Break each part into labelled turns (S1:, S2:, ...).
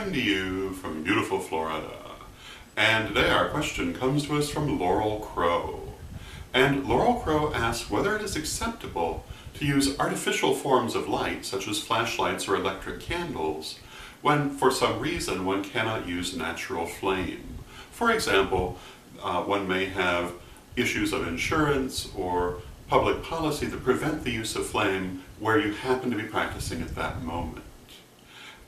S1: coming to you from beautiful Florida. And today our question comes to us from Laurel Crow. And Laurel Crow asks whether it is acceptable to use artificial forms of light, such as flashlights or electric candles, when for some reason one cannot use natural flame. For example, one may have issues of insurance or public policy that prevent the use of flame where you happen to be practicing at that moment.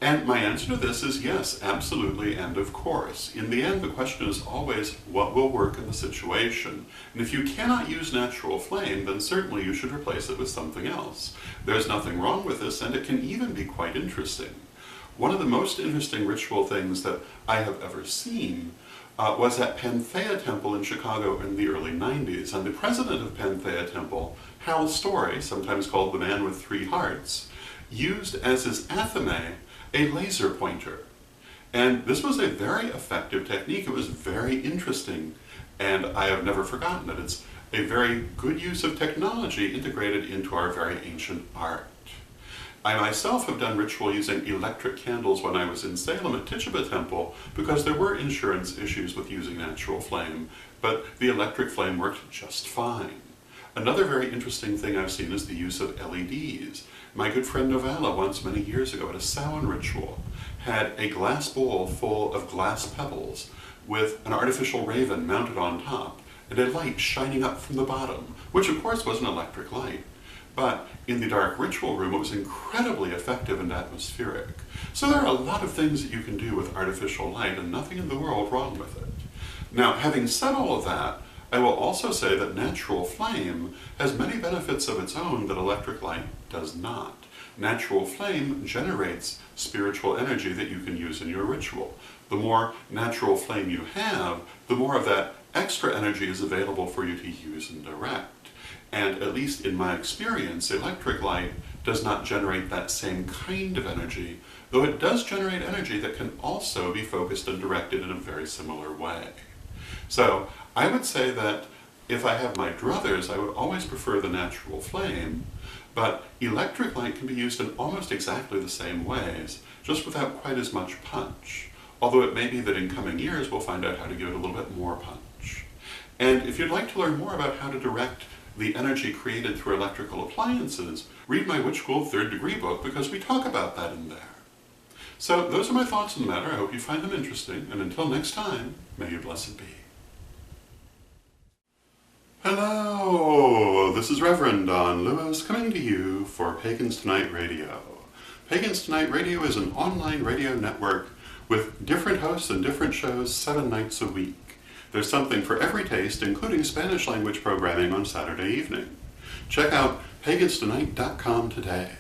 S1: And my answer to this is yes, absolutely, and of course. In the end, the question is always what will work in the situation. And if you cannot use natural flame, then certainly you should replace it with something else. There's nothing wrong with this, and it can even be quite interesting. One of the most interesting ritual things that I have ever seen was at Panthea Temple in Chicago in the early 90s. And the president of Panthea Temple, Hal Story, sometimes called the man with three hearts, used as his athame a laser pointer. And this was a very effective technique. It was very interesting, and I have never forgotten it. It's a very good use of technology integrated into our very ancient art. I myself have done ritual using electric candles when I was in Salem at Tituba Temple because there were insurance issues with using natural flame, but the electric flame worked just fine. Another very interesting thing I've seen is the use of LEDs. My good friend Novella once many years ago at a Samhain ritual had a glass bowl full of glass pebbles with an artificial raven mounted on top and a light shining up from the bottom, which of course was an electric light. But in the dark ritual room, it was incredibly effective and atmospheric. So there are a lot of things that you can do with artificial light, and nothing in the world wrong with it. Now, having said all of that, I will also say that natural flame has many benefits of its own that electric light does not. Natural flame generates spiritual energy that you can use in your ritual. The more natural flame you have, the more of that extra energy is available for you to use and direct. And at least in my experience, electric light does not generate that same kind of energy, though it does generate energy that can also be focused and directed in a very similar way. So I would say that if I have my druthers, I would always prefer the natural flame, but electric light can be used in almost exactly the same ways, just without quite as much punch. Although it may be that in coming years we'll find out how to give it a little bit more punch. And if you'd like to learn more about how to direct the energy created through electrical appliances, read my Witch School 3rd Degree book because we talk about that in there. So those are my thoughts on the matter. I hope you find them interesting, and until next time, may you blessed be. Hello, this is Reverend Don Lewis coming to you for Pagans Tonight Radio. Pagans Tonight Radio is an online radio network with different hosts and different shows 7 nights a week. There's something for every taste, including Spanish language programming on Saturday evening. Check out paganstonight.com today.